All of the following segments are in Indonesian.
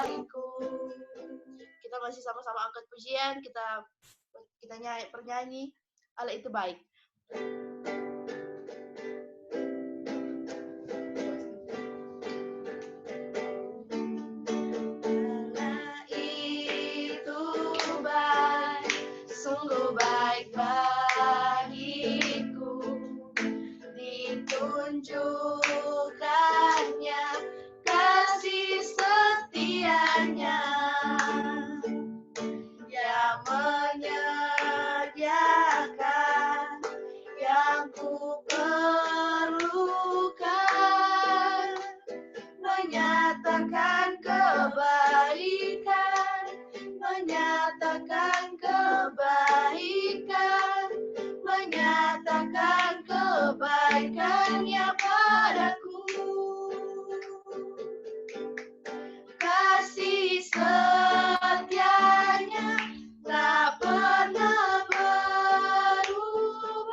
baikku. Kita masih sama-sama angkat pujian, kita bernyanyi, Allah itu baik. Allah itu baik, sungguh baik bagiku, ditunjukkannya kasih setianya yang menyediakan yang ku perlukan, menyatakan kebaikan, menyatakan kebaikan, menyatakan kebaikannya padaku. Kasih setianya tak pernah berubah,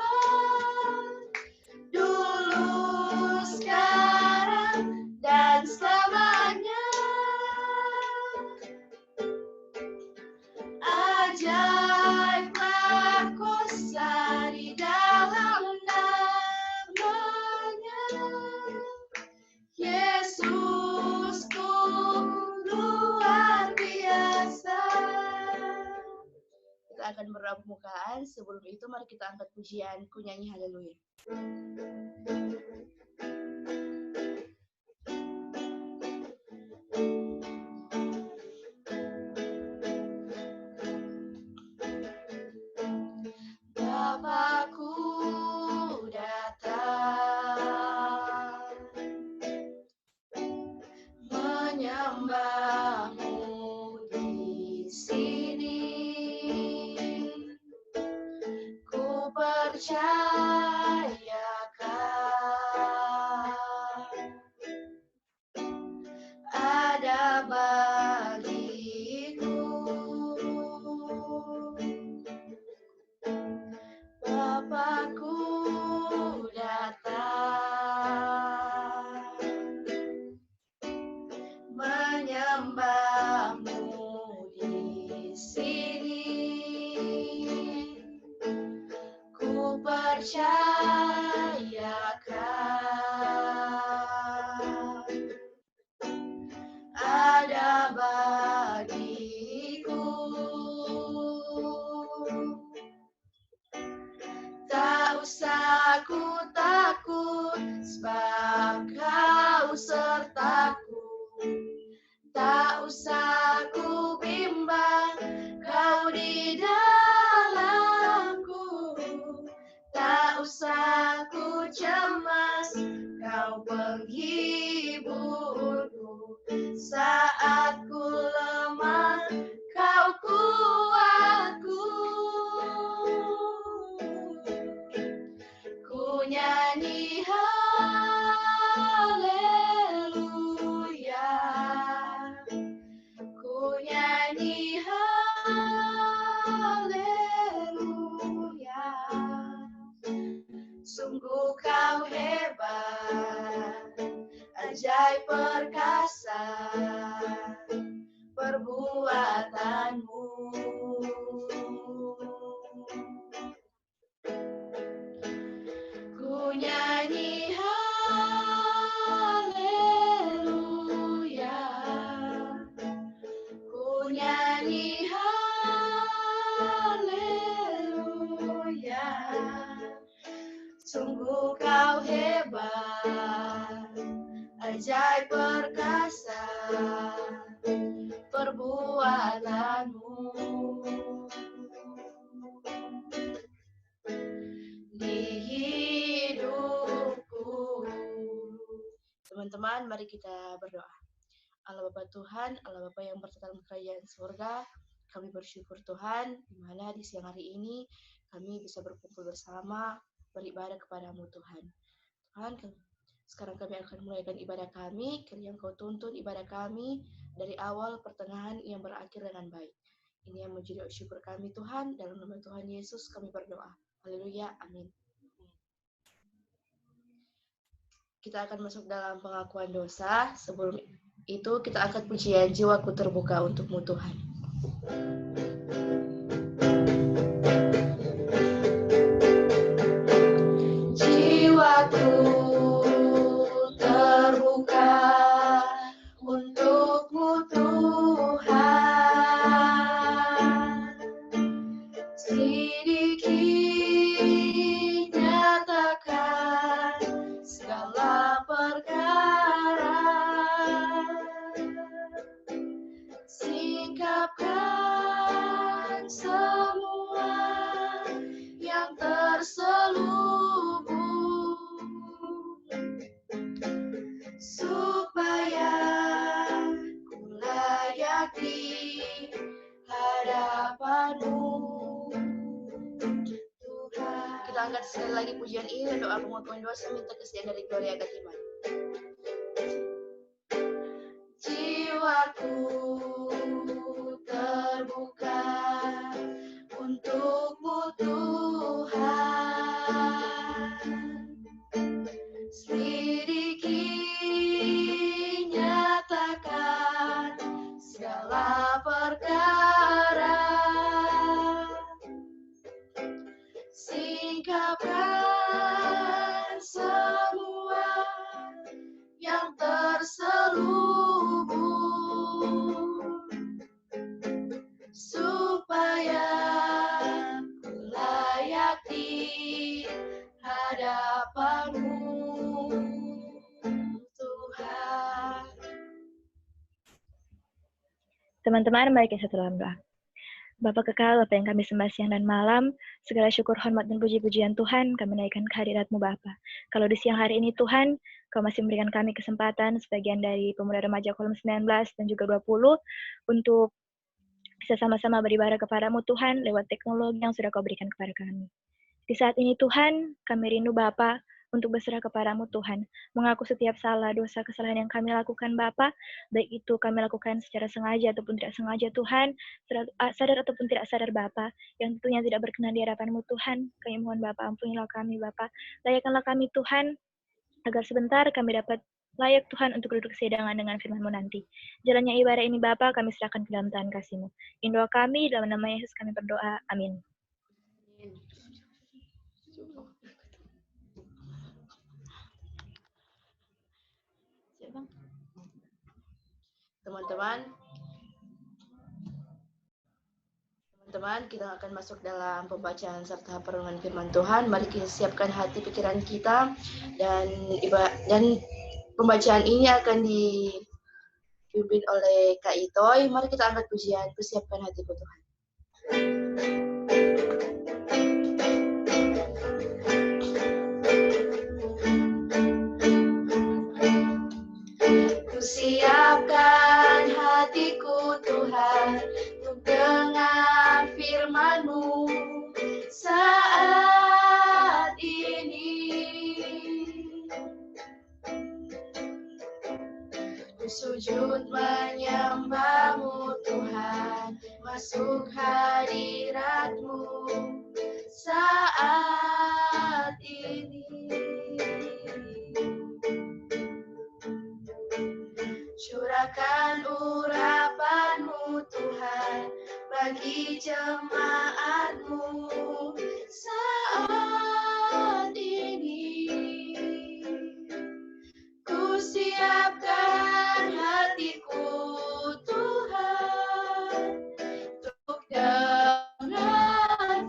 dulu, sekarang, dan selamanya. Ajaiblah kuasa di dalam namanya, Yesusku luar biasa. Kita akan berdoa pembukaan. Sebelum itu mari kita angkat pujian, ku nyanyi haleluya. Bapakku datang menyembahmu di sini, ku percayakan ada bagiku. Bapakku datang menyembahmu di sini, ku percayakan ada bagiku. Tak usah ku takut, sebab Kau sertaku. Tak usah ku bimbang, Kau di dalamku. Tak usah ku cemas, Kau penghiburku. Saat ku lemah, Kau kuatku. Ku nyanyi haleluya, ku nyanyi haleluya. Sungguh Kau hebat, ajaib perkasa perbuatanmu. Ku nyanyi haleluya, ku nyanyi haleluya. Sungguh Kau hebat, ajaib perkasa perbuatanmu. Di hidupku. Teman-teman, mari kita berdoa. Allah Bapa Tuhan, Allah Bapa yang bertata dalam kerajaan surga, kami bersyukur Tuhan, di mana di siang hari ini kami bisa berkumpul bersama, beribadah kepadamu Tuhan. Tuhan, sekarang kami akan mulaikan ibadah kami, kiranya Engkau tuntun ibadah kami dari awal, pertengahan, yang berakhir dengan baik. Ini yang menjadi syukur kami Tuhan, dalam nama Tuhan Yesus kami berdoa. Haleluya, amin. Kita akan masuk dalam pengakuan dosa. Sebelum itu kita angkat pujian Jiwaku Terbuka Untukmu Tuhan. Jiwaku terbuka untukmu Tuhan, sedikit nyatakan segala perkara, singkapkan semua yang terselubung, supaya ku layak di hadapan-Mu, Tuhan. Kita angkat sekali lagi pujian ini dan doa pengakuan dosa, minta kesediaan dari Gloria Gatiman. Jiwaku terbuka untukmu Tuhan, sedikit nyatakan segala perkara, singkapkan semua yang terselubung, supaya ku layak di hadapan-Mu, Tuhan. Teman-teman, mari kita dalam doa. Bapa kekal, Bapa yang kami sembah siang dan malam, segala syukur, hormat, dan puji-pujian Tuhan, kami naikkan kehadirat-Mu Bapa. Kalau di siang hari ini Tuhan, Kau masih memberikan kami kesempatan, sebagian dari pemuda remaja kolom 19 dan juga 20, untuk bisa sama-sama beribadah kepadamu Tuhan, lewat teknologi yang sudah Kau berikan kepada kami. Di saat ini Tuhan, kami rindu Bapa untuk berserah kepadamu Tuhan, mengaku setiap salah, dosa, kesalahan yang kami lakukan Bapa, baik itu kami lakukan secara sengaja ataupun tidak sengaja Tuhan, sadar ataupun tidak sadar Bapa, yang tentunya tidak berkenan di hadapan-Mu Tuhan. Kami mohon Bapa, ampunilah kami Bapa, layakkanlah kami Tuhan, agar sebentar kami dapat layak Tuhan untuk duduk sehidangan dengan firman-Mu nanti. Jalannya ibadah ini Bapa, kami serahkan ke dalam tangan kasih-Mu. In doa kami, dalam nama Yesus kami berdoa, amin. Teman-teman, kita akan masuk dalam pembacaan serta perenungan firman Tuhan. Mari kita siapkan hati pikiran kita, dan pembacaan ini akan dipimpin oleh Kak Itoy. Mari kita angkat pujian, persiapkan hatiku Tuhan. Siapkan hatiku Tuhan untuk dengar firman-Mu saat ini. Ku sujud menyembah-Mu Tuhan, masuk hadirat-Mu saat ini. Curahkan urapan-Mu Tuhan bagi jemaat-Mu saat ini. Ku siapkan hatiku Tuhan untuk dengar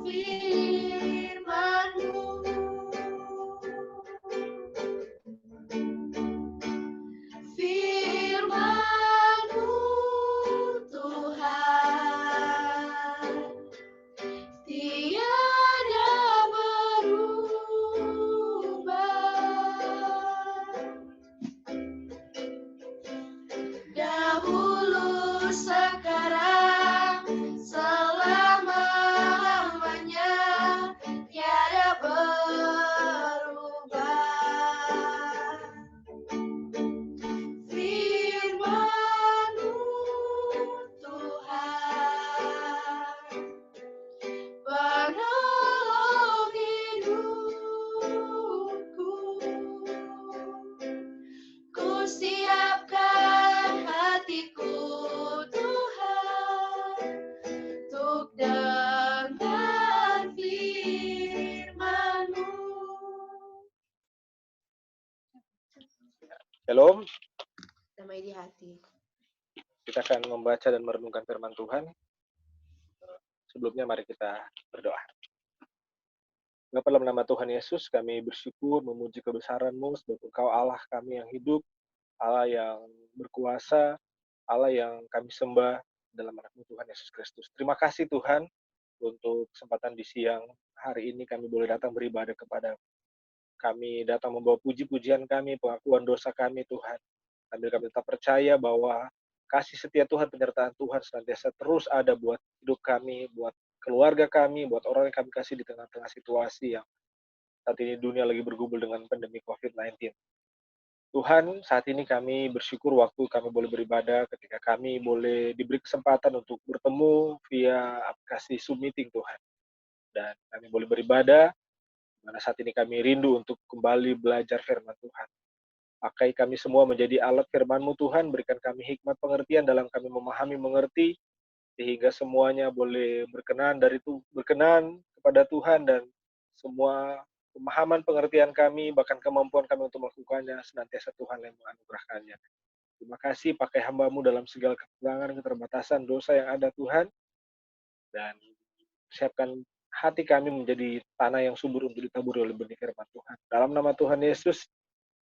firman-Mu. Firman-Mu Tuhan, Shalom. Damai di hati. Kita akan membaca dan merenungkan firman Tuhan. Sebelumnya mari kita berdoa. Bapa, dalam nama Tuhan Yesus, kami bersyukur memuji kebesaran-Mu sebab Engkau Allah kami yang hidup, Allah yang berkuasa, Allah yang kami sembah dalam anak-Mu Tuhan Yesus Kristus. Terima kasih Tuhan untuk kesempatan di siang hari ini kami boleh datang beribadah kepada kami, datang membawa puji-pujian kami, pengakuan dosa kami Tuhan. Sambil kami tetap percaya bahwa kasih setia Tuhan, penyertaan Tuhan senantiasa terus ada buat hidup kami, buat keluarga kami, buat orang yang kami kasih di tengah-tengah situasi yang saat ini dunia lagi bergumul dengan pandemi COVID-19. Tuhan, saat ini kami bersyukur waktu kami boleh beribadah, ketika kami boleh diberi kesempatan untuk bertemu via aplikasi Zoom Meeting Tuhan. Dan kami boleh beribadah, mana saat ini kami rindu untuk kembali belajar firman Tuhan. Pakai kami semua menjadi alat firman-Mu Tuhan, berikan kami hikmat pengertian dalam kami memahami, mengerti, sehingga semuanya boleh berkenan kepada Tuhan, dan semua pemahaman pengertian kami, bahkan kemampuan kami untuk melakukannya, senantiasa Tuhan yang menganugerahkannya. Terima kasih, pakai hamba-Mu dalam segala kekurangan, keterbatasan, dosa yang ada Tuhan, dan siapkan hati kami menjadi tanah yang subur untuk ditaburi oleh benih firman Tuhan. Dalam nama Tuhan Yesus,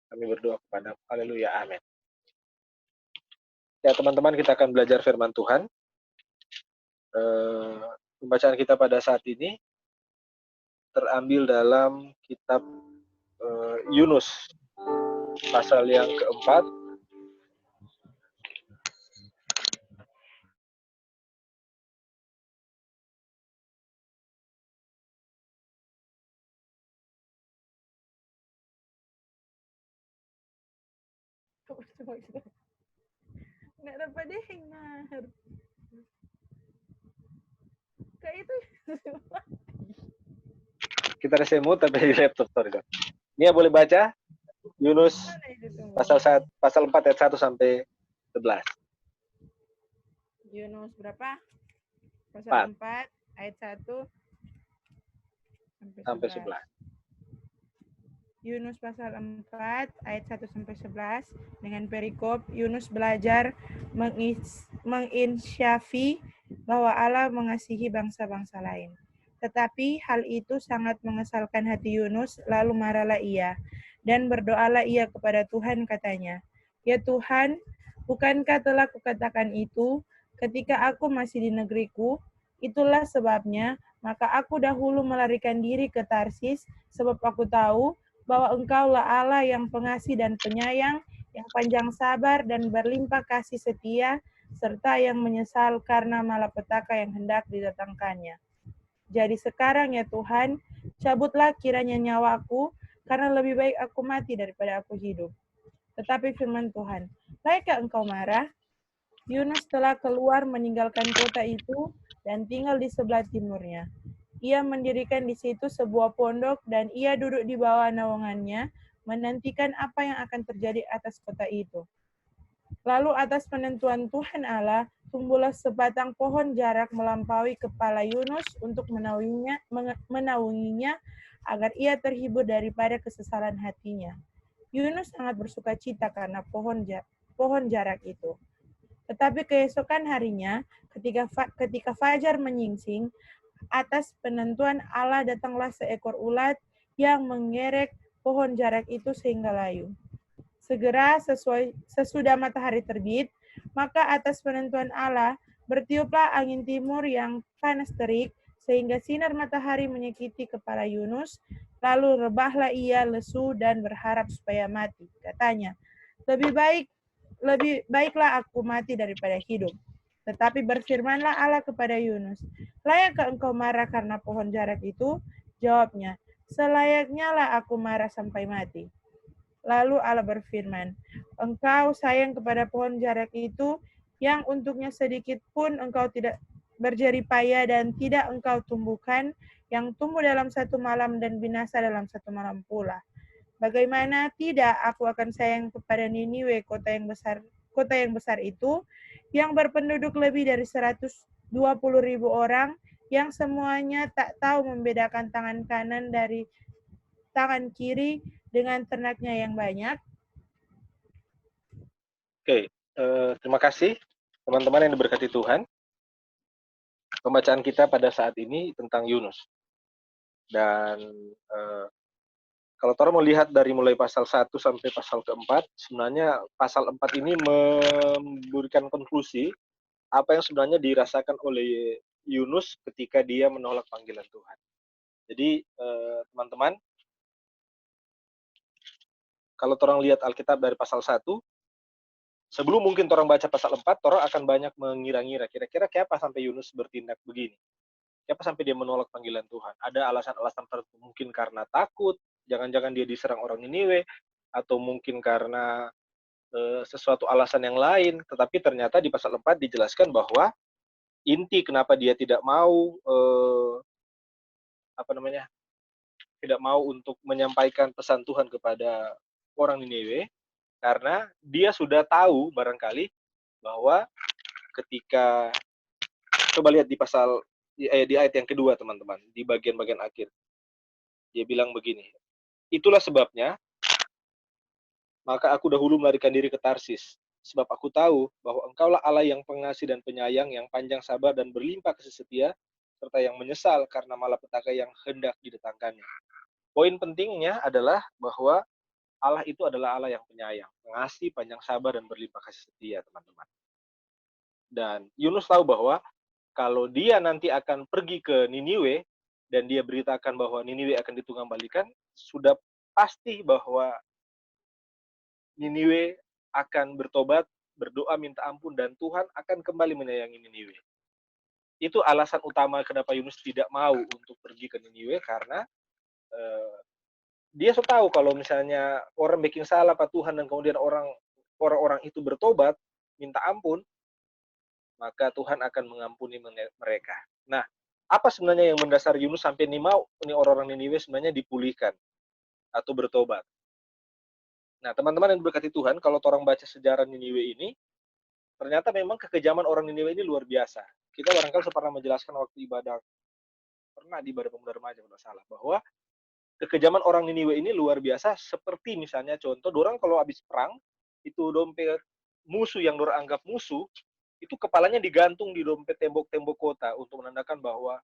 kami berdoa kepada Haleluya, amin. Ya teman-teman, kita akan belajar firman Tuhan. Pembacaan kita pada saat ini terambil dalam kitab Yunus, pasal yang keempat. Nggak dapat deh dengar. Kayak itu. Kita resemut tapi di laptop, sorry. Nia boleh baca Yunus pasal 4 ayat 1 sampai 11. Yunus berapa? Pasal 4 ayat 1 sampai 11. Yunus pasal 4 ayat 1 sampai 11 dengan perikop Yunus belajar menginsyafi bahwa Allah mengasihi bangsa-bangsa lain. Tetapi hal itu sangat mengesalkan hati Yunus, lalu marahlah ia dan berdoalah ia kepada Tuhan, katanya, "Ya Tuhan, bukankah telah kukatakan itu ketika aku masih di negeriku? Itulah sebabnya maka aku dahulu melarikan diri ke Tarsis, sebab aku tahu bahwa Engkaulah Allah yang pengasih dan penyayang, yang panjang sabar dan berlimpah kasih setia, serta yang menyesal karena malapetaka yang hendak didatangkannya. Jadi sekarang ya Tuhan, cabutlah kiranya nyawaku, karena lebih baik aku mati daripada aku hidup." Tetapi firman Tuhan, "Layakkah engkau marah?" Yunus telah keluar meninggalkan kota itu dan tinggal di sebelah timurnya. Ia mendirikan di situ sebuah pondok dan ia duduk di bawah naungannya, menantikan apa yang akan terjadi atas kota itu. Lalu atas penentuan Tuhan Allah, tumbuhlah sebatang pohon jarak melampaui kepala Yunus untuk menaunginya agar ia terhibur daripada kesesalan hatinya. Yunus sangat bersuka cita karena pohon jarak itu. Tetapi keesokan harinya, ketika fajar menyingsing, atas penentuan Allah datanglah seekor ulat yang mengerek pohon jarak itu sehingga layu. Segera sesudah matahari terbit, maka atas penentuan Allah bertiuplah angin timur yang panas terik, sehingga sinar matahari menyakiti kepala Yunus, lalu rebahlah ia lesu dan berharap supaya mati. Katanya, lebih baiklah aku mati daripada hidup. Tetapi berfirmanlah Allah kepada Yunus, "Layakkah engkau marah karena pohon jarak itu?" Jawabnya, "Selayaknya lah aku marah sampai mati." Lalu Allah berfirman, "Engkau sayang kepada pohon jarak itu, yang untuknya sedikit pun engkau tidak berjerih payah dan tidak engkau tumbuhkan, yang tumbuh dalam satu malam dan binasa dalam satu malam pula. Bagaimana tidak aku akan sayang kepada Niniwe, kota yang besar itu, yang berpenduduk lebih dari 120.000 orang, yang semuanya tak tahu membedakan tangan kanan dari tangan kiri dengan ternaknya yang banyak?" Oke, terima kasih teman-teman yang diberkati Tuhan. Pembacaan kita pada saat ini tentang Yunus. Dan kalau orang melihat dari mulai pasal 1 sampai pasal keempat, sebenarnya pasal 4 ini memberikan konklusi apa yang sebenarnya dirasakan oleh Yunus ketika dia menolak panggilan Tuhan. Jadi teman-teman, kalau orang lihat Alkitab dari pasal 1, sebelum mungkin orang baca pasal 4, orang akan banyak mengira-ngira, kira-kira kenapa sampai Yunus bertindak begini? Kenapa sampai dia menolak panggilan Tuhan? Ada alasan-alasan tertentu, mungkin karena takut, jangan-jangan dia diserang orang Niniwe, atau mungkin karena sesuatu alasan yang lain. Tetapi ternyata di pasal 4 dijelaskan bahwa inti kenapa dia tidak mau tidak mau untuk menyampaikan pesan Tuhan kepada orang Niniwe, karena dia sudah tahu barangkali bahwa ketika, coba lihat di pasal di ayat yang kedua teman-teman, di bagian-bagian akhir, dia bilang begini, itulah sebabnya maka aku dahulu melarikan diri ke Tarsis, sebab aku tahu bahwa engkaulah Allah yang pengasih dan penyayang, yang panjang sabar dan berlimpah kasih setia, serta yang menyesal karena malapetaka yang hendak didatangkannya. Poin pentingnya adalah bahwa Allah itu adalah Allah yang penyayang, pengasih, panjang sabar, dan berlimpah kasih setia, teman-teman. Dan Yunus tahu bahwa kalau dia nanti akan pergi ke Niniwe, dan dia beritakan bahwa Niniwe akan ditunggangbalikan, sudah pasti bahwa Niniwe akan bertobat, berdoa minta ampun, dan Tuhan akan kembali menyayangi Niniwe. Itu alasan utama kenapa Yunus tidak mau untuk pergi ke Niniwe, karena dia sudah tahu kalau misalnya orang bikin salah Pak Tuhan dan kemudian orang-orang itu bertobat, minta ampun, maka Tuhan akan mengampuni mereka. Nah, apa sebenarnya yang mendasari Yunus sampai mau orang-orang Niniwe sebenarnya dipulihkan atau bertobat? Nah, teman-teman yang diberkati Tuhan, kalau orang baca sejarah Niniwe ini, ternyata memang kekejaman orang Niniwe ini luar biasa. Kita barangkali pernah menjelaskan waktu di ibadah pemuda remaja kalau salah, bahwa kekejaman orang Niniwe ini luar biasa, seperti misalnya contoh, dorang kalau habis perang, itu dompet musuh yang dorang anggap musuh, itu kepalanya digantung di dompet tembok-tembok kota untuk menandakan bahwa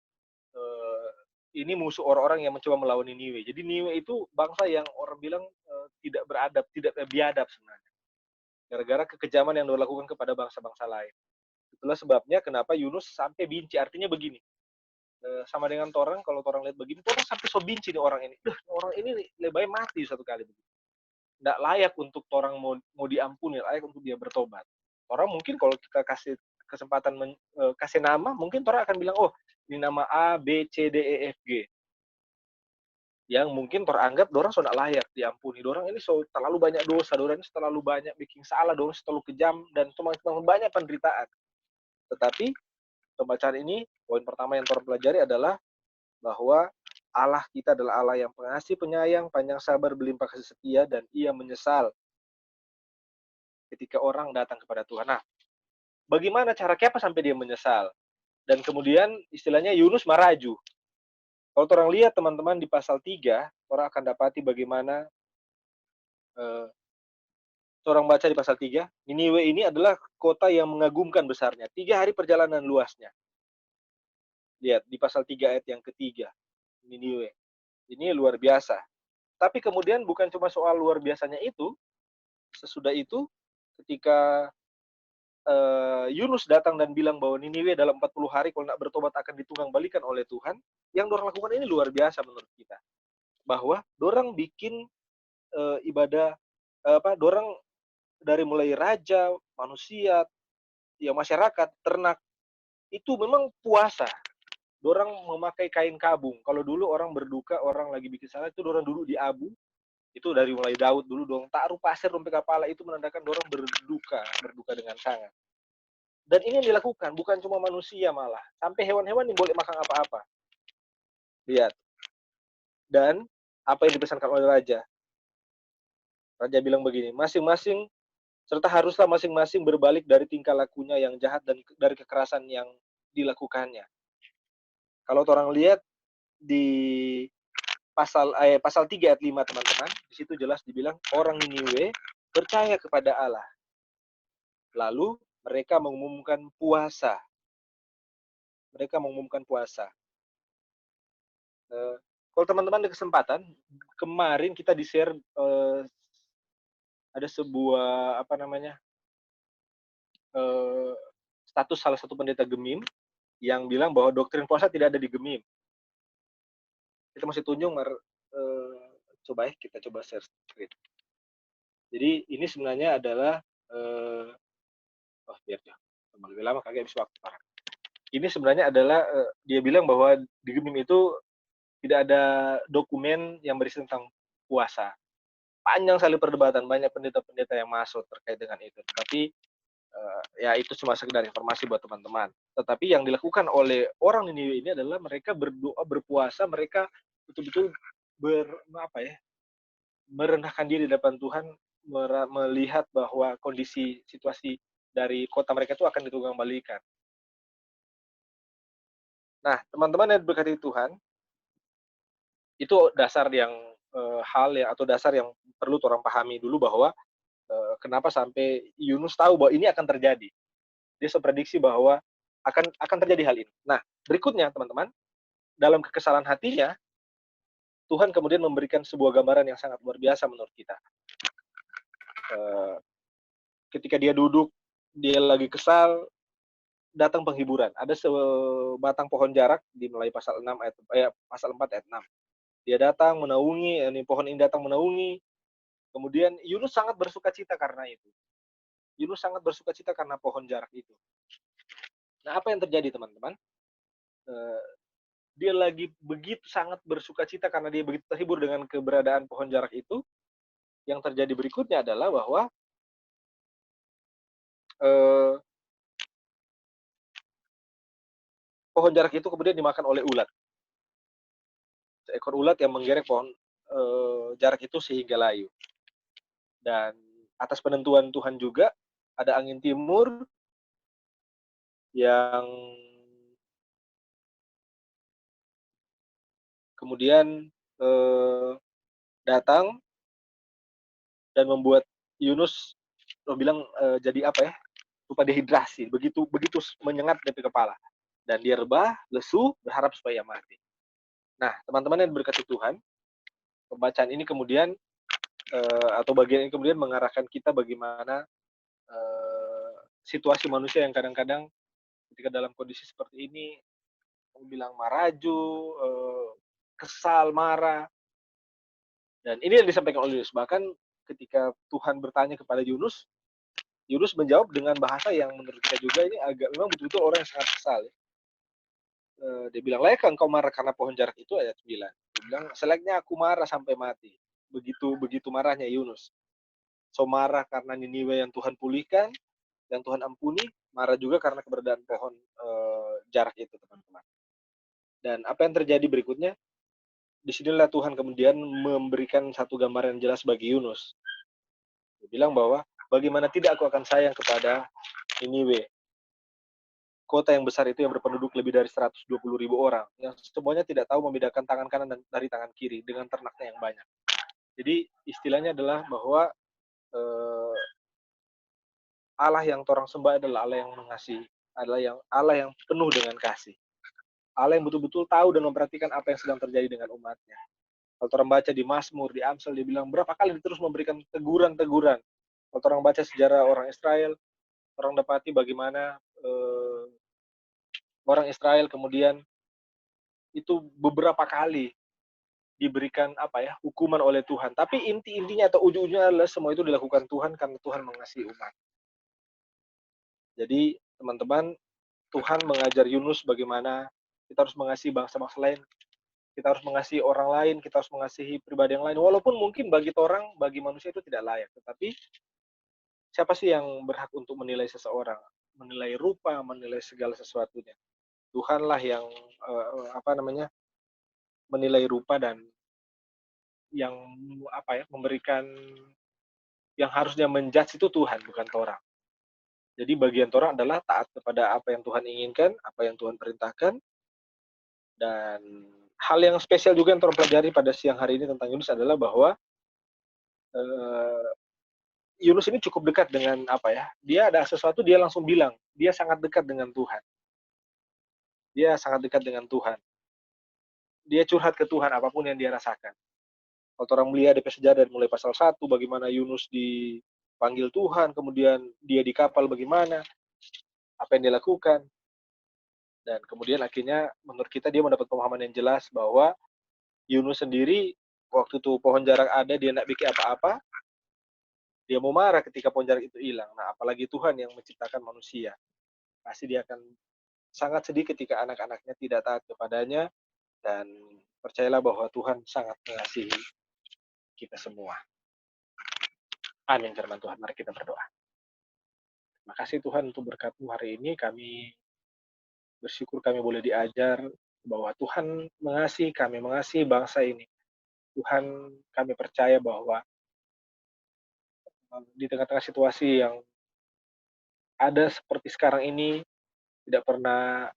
ini musuh orang-orang yang mencoba melawan Niniwe. Jadi Niniwe itu bangsa yang orang bilang tidak beradab, tidak biadab sebenarnya. Gara-gara kekejaman yang dilakukan kepada bangsa-bangsa lain. Itulah sebabnya kenapa Yunus sampai benci. Artinya begini, sama dengan orang, kalau orang lihat begini, orang sampai so benci nih orang ini. Orang ini lebih baik mati satu kali. Nggak layak untuk orang mau diampuni, layak untuk dia bertobat. Orang mungkin kalau kita kasih kesempatan kasih nama, mungkin orang akan bilang, oh ini nama A, B, C, D, E, F, G. Yang mungkin teranggap dorang sudah layak diampuni. Dorang ini terlalu banyak dosa, dorang ini terlalu banyak bikin salah, dorang terlalu kejam, dan semakin banyak penderitaan. Tetapi pembacaan ini, poin pertama yang orang pelajari adalah bahwa Allah kita adalah Allah yang pengasih, penyayang, panjang sabar, berlimpah kasih setia, dan ia menyesal ketika orang datang kepada Tuhan. Nah, bagaimana cara kenapa sampai dia menyesal? Dan kemudian istilahnya Yunus maraju. Kalau orang lihat teman-teman di pasal 3, orang akan dapati bagaimana orang baca di pasal 3, Niniwe ini adalah kota yang mengagumkan besarnya. 3 hari perjalanan luasnya. Lihat, di pasal 3 ayat yang ketiga, Niniwe. Ini luar biasa. Tapi kemudian bukan cuma soal luar biasanya itu, sesudah itu, ketika Yunus datang dan bilang bahwa Niniwe dalam 40 hari kalau tidak bertobat akan ditunggangbalikan oleh Tuhan, yang dorang lakukan ini luar biasa menurut kita. Bahwa dorang bikin ibadah, dorang dari mulai raja, manusia, ya masyarakat, ternak, itu memang puasa. Dorang memakai kain kabung. Kalau dulu orang berduka, orang lagi bikin salah, itu dorang duduk di abu. Itu dari mulai Daud dulu, dorang taruh pasir rompi kepala, itu menandakan dorang berduka dengan sangat. Dan ini yang dilakukan, bukan cuma manusia malah. Sampai hewan-hewan yang boleh makan apa-apa. Lihat. Dan apa yang dipesankan oleh Raja? Raja bilang begini, masing-masing, serta haruslah masing-masing berbalik dari tingkah lakunya yang jahat dan dari kekerasan yang dilakukannya. Kalau orang lihat di pasal 3 ayat 5 teman-teman, di situ jelas dibilang orang Niniwe percaya kepada Allah. Lalu mereka mengumumkan puasa. Mereka mengumumkan puasa. Kalau teman-teman ada kesempatan, kemarin kita di-share ada sebuah status salah satu pendeta Gemim yang bilang bahwa doktrin puasa tidak ada di Gemim. Kita masih tunjung, coba kita coba share screen. Jadi ini sebenarnya adalah biar lebih lama kagak habis waktu parah. Ini sebenarnya adalah dia bilang bahwa di Gemim itu tidak ada dokumen yang berisi tentang puasa. Panjang sekali perdebatan, banyak pendeta-pendeta yang masuk terkait dengan itu. Tapi ya itu cuma sekedar informasi buat teman-teman. Tetapi yang dilakukan oleh orang Niniwe ini adalah mereka berdoa, berpuasa, mereka betul-betul merendahkan diri di depan Tuhan, melihat bahwa kondisi situasi dari kota mereka itu akan ditunggang-balikan. Nah, teman-teman yang berkati Tuhan, itu dasar yang atau dasar yang perlu orang pahami dulu bahwa kenapa sampai Yunus tahu bahwa ini akan terjadi. Dia memprediksi bahwa akan terjadi hal ini. Nah, berikutnya teman-teman, dalam kekesalan hatinya, Tuhan kemudian memberikan sebuah gambaran yang sangat luar biasa menurut kita. Ketika dia duduk, dia lagi kesal, datang penghiburan. Ada sebatang pohon jarak di Melayu pasal 4 ayat 6. Dia datang menaungi, pohon ini datang menaungi. Kemudian Yunus sangat bersukacita karena itu. Yunus sangat bersukacita karena pohon jarak itu. Nah, apa yang terjadi teman-teman? Dia lagi begitu sangat bersukacita karena dia begitu terhibur dengan keberadaan pohon jarak itu. Yang terjadi berikutnya adalah bahwa pohon jarak itu kemudian dimakan oleh ulat. Seekor ulat yang menggerek pohon jarak itu sehingga layu. Dan atas penentuan Tuhan juga ada angin timur yang kemudian datang dan membuat Yunus bilang jadi lupa dehidrasi, begitu menyengat dari kepala, dan dia rebah, lesu, berharap supaya mati. Nah, teman-teman yang berkati Tuhan, pembacaan ini kemudian atau bagian ini kemudian mengarahkan kita bagaimana situasi manusia yang kadang-kadang ketika dalam kondisi seperti ini, bilang maraju, kesal, marah. Dan ini yang disampaikan oleh Yunus. Bahkan ketika Tuhan bertanya kepada Yunus menjawab dengan bahasa yang menurut kita juga ini agak memang betul-betul orang yang sangat kesal. Dia bilang, layakkah engkau marah karena pohon jarak itu? Ayat 9. Dia bilang, selayaknya aku marah sampai mati. Begitu marahnya Yunus. So marah karena Niniwe yang Tuhan pulihkan, yang Tuhan ampuni, marah juga karena keberadaan pohon jarak itu, teman-teman. Dan apa yang terjadi berikutnya? Disinilah Tuhan kemudian memberikan satu gambaran yang jelas bagi Yunus. Dia bilang bahwa bagaimana tidak aku akan sayang kepada Niniwe, kota yang besar itu yang berpenduduk lebih dari 120.000 orang, yang semuanya tidak tahu membedakan tangan kanan dari tangan kiri dengan ternaknya yang banyak. Jadi istilahnya adalah bahwa Allah yang torang sembah adalah Allah yang mengasihi, adalah Allah yang penuh dengan kasih. Allah yang betul-betul tahu dan memperhatikan apa yang sedang terjadi dengan umatnya. Kalau orang baca di Mazmur, di Amsal, dia bilang berapa kali dia terus memberikan teguran-teguran. Kalau orang baca sejarah orang Israel, orang dapati bagaimana orang Israel kemudian itu beberapa kali diberikan hukuman oleh Tuhan. Tapi intinya atau ujung-ujungnya adalah semua itu dilakukan Tuhan karena Tuhan mengasihi umat. Jadi teman-teman, Tuhan mengajar Yunus bagaimana kita harus mengasihi bangsa-bangsa lain, kita harus mengasihi orang lain, kita harus mengasihi pribadi yang lain. Walaupun mungkin bagi manusia itu tidak layak. Tetapi siapa sih yang berhak untuk menilai seseorang? Menilai rupa, menilai segala sesuatunya. Tuhanlah yang menilai rupa dan yang memberikan, yang harusnya menjudge itu Tuhan, bukan torang. Jadi bagian torang adalah taat kepada apa yang Tuhan inginkan, apa yang Tuhan perintahkan. Dan hal yang spesial juga yang torang pelajari pada siang hari ini tentang Yunus adalah bahwa Yunus ini cukup dekat dengan apa ya? Dia ada sesuatu dia langsung bilang, dia sangat dekat dengan Tuhan. Dia sangat dekat dengan Tuhan. Dia curhat ke Tuhan apapun yang dia rasakan. Kalau orang melihat di sejarah dari mulai pasal 1, bagaimana Yunus dipanggil Tuhan, kemudian dia di kapal bagaimana, apa yang dia lakukan. Dan kemudian akhirnya menurut kita dia mendapat pemahaman yang jelas bahwa Yunus sendiri, waktu itu pohon jarak ada, dia tidak bikin apa-apa, dia mau marah ketika pohon jarak itu hilang. Nah, apalagi Tuhan yang menciptakan manusia. Pasti dia akan sangat sedih ketika anak-anaknya tidak taat kepadanya, dan percayalah bahwa Tuhan sangat mengasihi kita semua. Amin firman Tuhan. Mari kita berdoa. Terima kasih Tuhan untuk berkat-Mu hari ini. Kami bersyukur kami boleh diajar bahwa Tuhan mengasihi kami, mengasihi bangsa ini. Tuhan, kami percaya bahwa di tengah-tengah situasi yang ada seperti sekarang ini, tidak pernah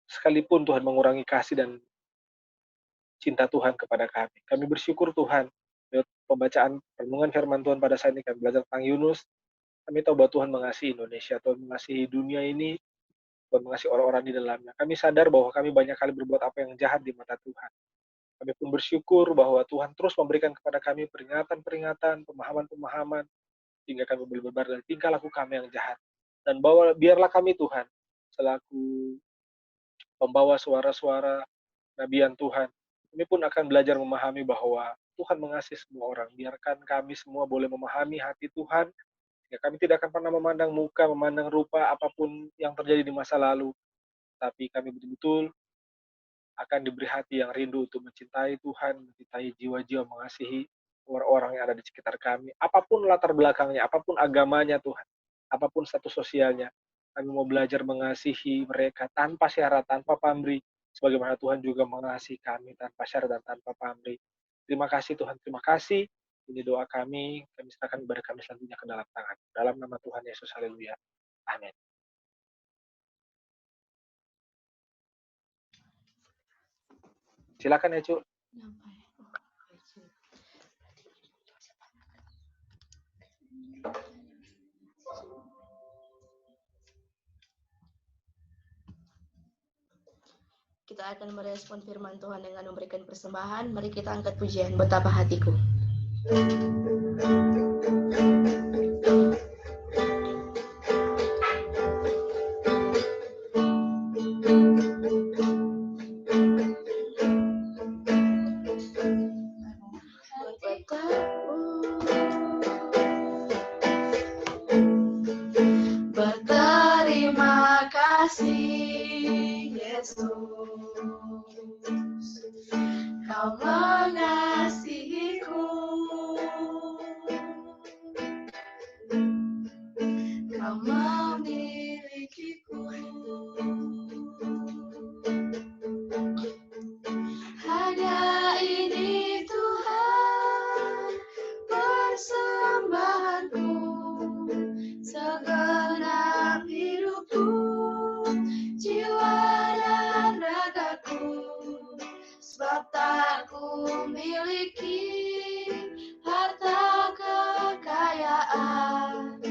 sekalipun Tuhan mengurangi kasih dan cinta Tuhan kepada kami. Kami bersyukur Tuhan, lewat pembacaan renungan firman Tuhan pada saat ini kami belajar tentang Yunus, kami tahu bahwa Tuhan mengasihi Indonesia, Tuhan mengasihi dunia ini, Tuhan mengasihi orang-orang di dalamnya. Kami sadar bahwa kami banyak kali berbuat apa yang jahat di mata Tuhan. Kami pun bersyukur bahwa Tuhan terus memberikan kepada kami peringatan-peringatan, pemahaman-pemahaman, hingga kami boleh berbaris dari tingkah laku kami yang jahat. Dan biarlah kami Tuhan, selaku pembawa suara-suara nabian Tuhan, kami pun akan belajar memahami bahwa Tuhan mengasihi semua orang. Biarkan kami semua boleh memahami hati Tuhan, ya kami tidak akan pernah memandang muka, memandang rupa apapun yang terjadi di masa lalu, tapi kami betul-betul akan diberi hati yang rindu untuk mencintai Tuhan, mencintai jiwa-jiwa, mengasihi orang-orang yang ada di sekitar kami. Apapun latar belakangnya, apapun agamanya Tuhan, apapun status sosialnya, kami mau belajar mengasihi mereka tanpa syarat, tanpa pamrih, sebagaimana Tuhan juga mengasihi kami tanpa syarat dan tanpa pamrih. Terima kasih Tuhan, terima kasih. Ini doa kami serahkan ibadah kami selanjutnya ke dalam tangan. Dalam nama Tuhan Yesus, haleluya. Amin. Silakan ya, Cuk. Kita akan merespon firman Tuhan dengan memberikan persembahan. Mari kita angkat pujian Betapa Hatiku. Berterima kasih Yesus, Kau mengasihiku, Kau memilikiku. Hanya ini Tuhan persembahanku, segenap hidupku, jiwa dan ragaku, sebab tak ku miliki harta kekayaan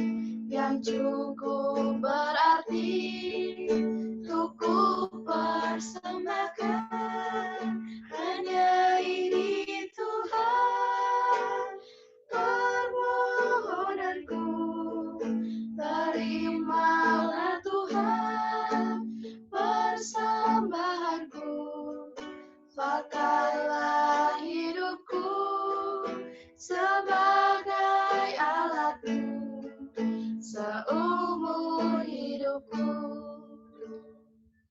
yang cukup berarti untuk ku persembahkan. Hanya ini Tuhan permohonanku, terimalah Tuhan persembahanku, pakailah hidupku sebagai alatmu seumur hidupku.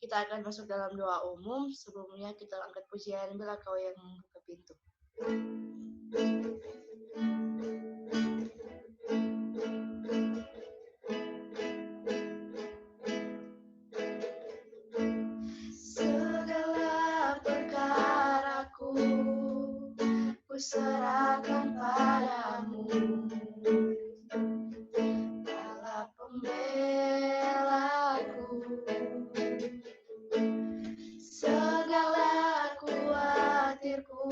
Kita akan masuk dalam doa umum. Sebelumnya kita angkat pujian Bila Kau yang membuka pintu. Segala perkaraku ku serahkan padamu, Allah pembelaku. Segala khawatirku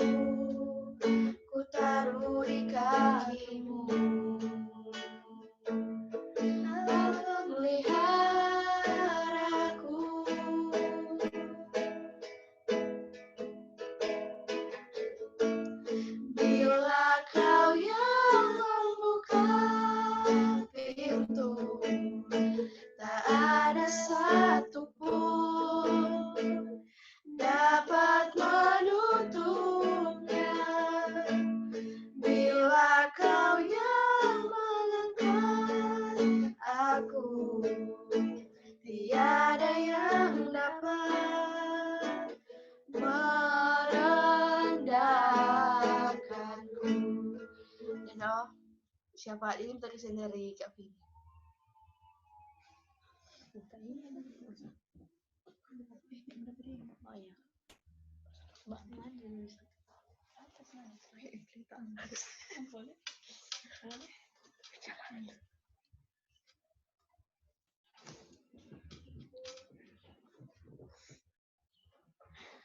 Syafaat ini minta kesan dari Kak Vini. Oh iya. Mbak Madi.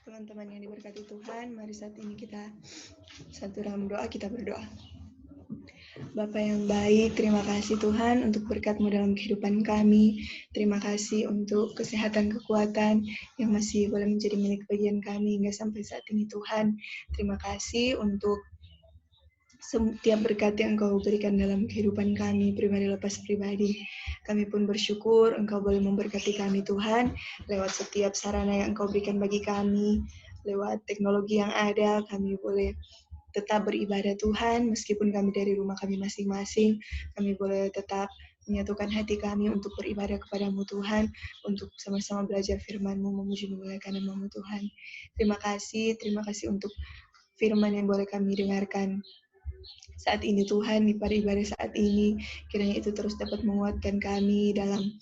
Teman-teman yang diberkati Tuhan, mari saat ini kita satu dalam doa, kita berdoa. Bapa yang baik, terima kasih Tuhan untuk berkat-Mu dalam kehidupan kami. Terima kasih untuk kesehatan, kekuatan yang masih boleh menjadi milik bagian kami hingga sampai saat ini Tuhan. Terima kasih untuk setiap berkat yang Engkau berikan dalam kehidupan kami, pribadi lepas pribadi. Kami pun bersyukur Engkau boleh memberkati kami Tuhan, lewat setiap sarana yang Engkau berikan bagi kami, lewat teknologi yang ada, kami boleh tetap beribadah Tuhan, meskipun kami dari rumah kami masing-masing, kami boleh tetap menyatukan hati kami untuk beribadah kepadamu Tuhan, untuk sama-sama belajar firman-Mu, memuji memuliakan nama-Mu Tuhan. Terima kasih untuk firman yang boleh kami dengarkan saat ini Tuhan, di ibadah saat ini, kiranya itu terus dapat menguatkan kami dalam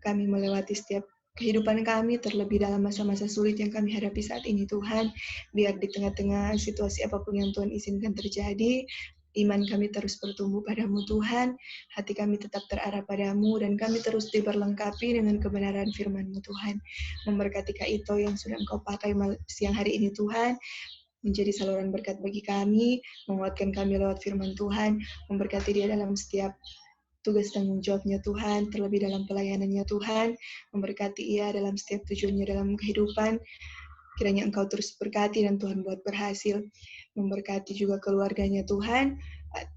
kami melewati setiap kehidupan kami, terlebih dalam masa-masa sulit yang kami hadapi saat ini Tuhan. Biar di tengah-tengah situasi apapun yang Tuhan izinkan terjadi, iman kami terus bertumbuh padamu Tuhan, hati kami tetap terarah padamu, dan kami terus diperlengkapi dengan kebenaran firman-Mu Tuhan. Memberkati Kak Ito yang sudah Engkau pakai siang hari ini Tuhan, menjadi saluran berkat bagi kami, menguatkan kami lewat firman Tuhan, memberkati dia dalam setiap tugas tanggung jawabnya Tuhan, terlebih dalam pelayanannya Tuhan, memberkati ia dalam setiap tujuannya dalam kehidupan. Kiranya Engkau terus berkati dan Tuhan buat berhasil. Memberkati juga keluarganya Tuhan,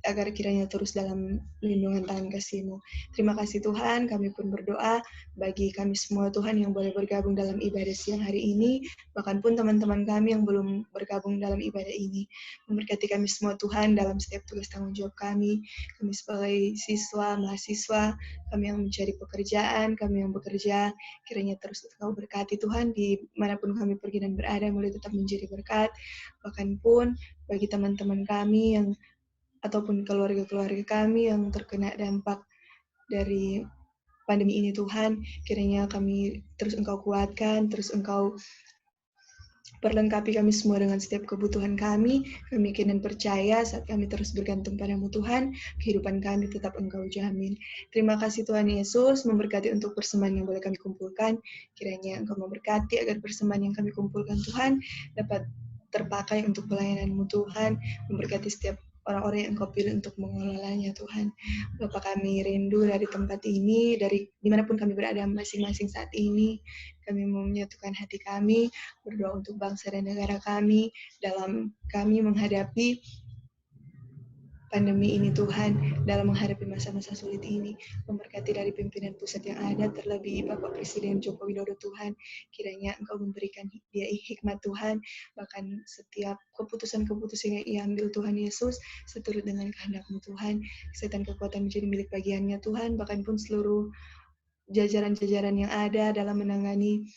agar kiranya terus dalam lindungan tangan kasih-Mu. Terima kasih Tuhan, kami pun berdoa bagi kami semua Tuhan yang boleh bergabung dalam ibadah siang hari ini, bahkan pun teman-teman kami yang belum bergabung dalam ibadah ini. Memberkati kami semua Tuhan dalam setiap tugas tanggung jawab kami sebagai siswa, mahasiswa, kami yang mencari pekerjaan, kami yang bekerja, kiranya terus Engkau berkati Tuhan, dimanapun kami pergi dan berada, boleh tetap menjadi berkat, bahkan pun bagi teman-teman kami yang ataupun keluarga-keluarga kami yang terkena dampak dari pandemi ini Tuhan, kiranya kami terus Engkau kuatkan, terus Engkau perlengkapi kami semua dengan setiap kebutuhan kami yakin dan percaya saat kami terus bergantung padamu Tuhan, kehidupan kami tetap Engkau jamin. Terima kasih Tuhan Yesus, memberkati untuk persembahan yang boleh kami kumpulkan, kiranya Engkau memberkati agar persembahan yang kami kumpulkan Tuhan dapat terpakai untuk pelayanan-Mu Tuhan, memberkati setiap orang-orang yang Engkau pilih untuk mengelolanya Tuhan. Bapak kami rindu dari tempat ini, dari dimanapun kami berada masing-masing saat ini, kami mau menyatukan hati kami, berdoa untuk bangsa dan negara kami, dalam kami menghadapi pandemi ini Tuhan, dalam menghadapi masa-masa sulit ini, memberkati dari pimpinan pusat yang ada, terlebih Bapak Presiden Joko Widodo Tuhan, kiranya Engkau memberikan dia hikmat Tuhan, bahkan setiap keputusan-keputusan yang ia ambil Tuhan Yesus, seturut dengan kehendak-Mu Tuhan, kesehatan kekuatan menjadi milik bagiannya Tuhan, bahkan pun seluruh jajaran-jajaran yang ada dalam menangani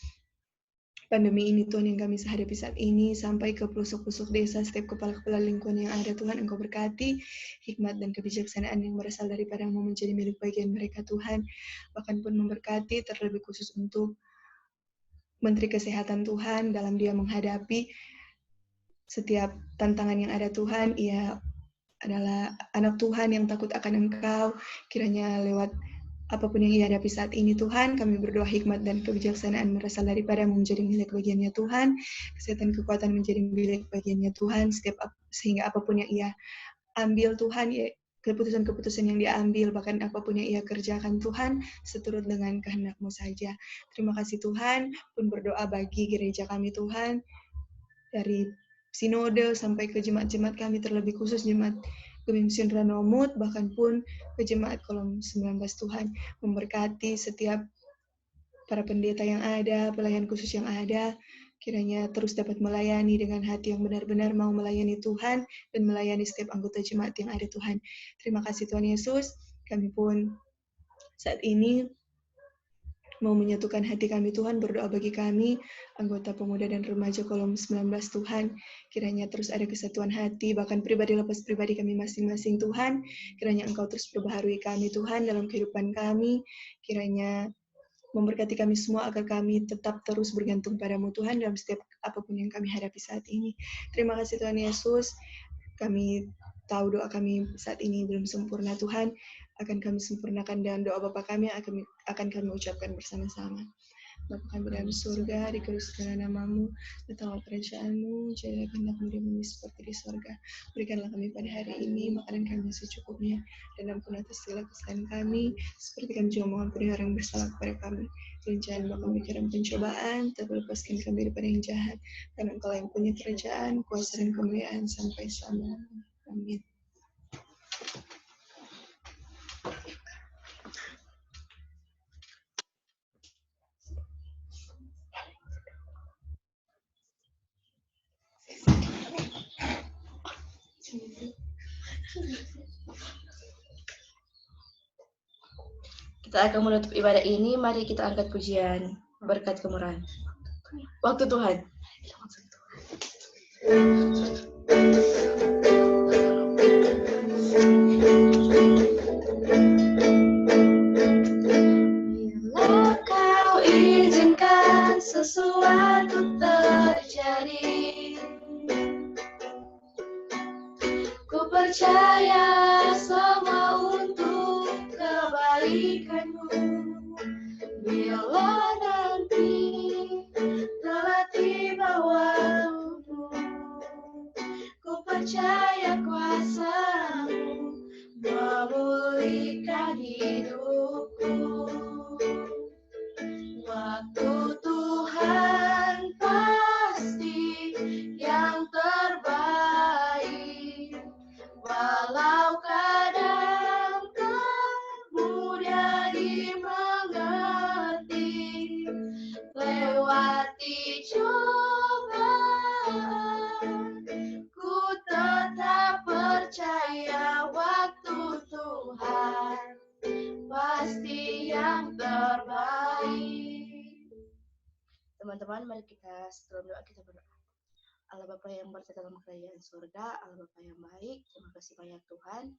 pandemi ini Tuhan yang kami hadapi saat ini, sampai ke pelosok-pelosok desa, setiap kepala-kepala lingkungan yang ada Tuhan, Engkau berkati, hikmat dan kebijaksanaan yang berasal daripada-Mu menjadi milik bagian mereka Tuhan, bahkan pun memberkati terlebih khusus untuk Menteri Kesehatan Tuhan, dalam dia menghadapi setiap tantangan yang ada Tuhan, ia adalah anak Tuhan yang takut akan Engkau, kiranya lewat apapun yang ia hadapi saat ini Tuhan, kami berdoa hikmat dan kebijaksanaan berasal daripada-Mu menjadi milik bagiannya Tuhan, kesehatan kekuatan menjadi milik bagiannya Tuhan, sehingga apapun yang ia ambil Tuhan, keputusan-keputusan yang dia ambil, bahkan apapun yang ia kerjakan Tuhan, seturut dengan kehendak-Mu saja. Terima kasih Tuhan, pun berdoa bagi gereja kami Tuhan, dari sinode sampai ke jemaat-jemaat kami, terlebih khusus jemaat Gemimsin Ranomut, bahkan pun ke Jemaat Kolom 19 Tuhan, memberkati setiap para pendeta yang ada, pelayan khusus yang ada, kiranya terus dapat melayani dengan hati yang benar-benar mau melayani Tuhan, dan melayani setiap anggota jemaat yang ada Tuhan. Terima kasih Tuhan Yesus, kami pun saat ini mau menyatukan hati kami Tuhan, berdoa bagi kami, anggota pemuda dan remaja kolom 19 Tuhan, kiranya terus ada kesatuan hati, bahkan pribadi lepas pribadi kami masing-masing Tuhan, kiranya Engkau terus perbaharui kami Tuhan dalam kehidupan kami, kiranya memberkati kami semua agar kami tetap terus bergantung padamu Tuhan dalam setiap apapun yang kami hadapi saat ini. Terima kasih Tuhan Yesus, kami tahu doa kami saat ini belum sempurna Tuhan, akan kami sempurnakan dan doa Bapa kami akan kami ucapkan bersama-sama. Bapa kami dalam surga, dikuduskanlah namamu, datanglah kerajaanmu, jadilah kehendakmu di bumi seperti di surga. Berikanlah kami pada hari ini makanan kami secukupnya, dan ampun atas segala kesalahan kami, seperti kami juga mengampuni orang yang bersalah kepada kami. Dan jangan bawa kami ke dalam pencobaan, tapi lepaskan kami daripada yang jahat, karena Engkau yang punya kerajaan, kuasa dan kemuliaan sampai selama-lamanya. Amin. Kita akan menutup ibadah ini, mari kita angkat pujian berkat kemurahan. Waktu Tuhan. Bila kau izinkan sesuatu terjadi, ku percaya semua untuk kebaikanmu. Bila nanti telah tiba waktumu, ku percaya kuasa-Mu memulihkan hidupku. Waktu Tuhan pasti yang terbaik, walau kadang mudah dimengerti, lewati cobaan, ku tetap percaya waktu Tuhan pasti yang terbaik. Teman-teman, mari kita sebelum doa kita berdoa. Allah Bapa yang berada dalam kerajaan surga, Allah Bapa yang baik, terima kasih banyak Tuhan,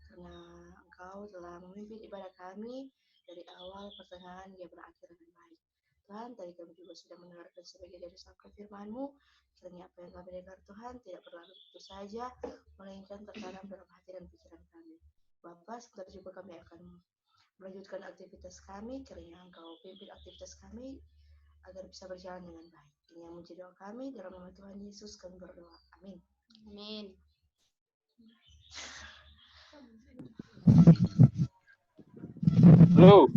karena Engkau telah memimpin ibadah kami dari awal pertengahan hingga berakhir dengan baik. Tuhan, tadi kami juga sudah mendengarkan sebagian dari sabda firman-Mu, kiranya apa yang kami dengar Tuhan tidak berlalu begitu saja, melainkan tertanam dalam hati dan pikiran kami. Bapa, sebentar juga kami akan melanjutkan aktivitas kami, kiranya Engkau pimpin aktivitas kami agar bisa berjalan dengan baik. Ini yang menjadi doa kami, dalam nama Tuhan Yesus kami berdoa. Amin. Amin. Halo.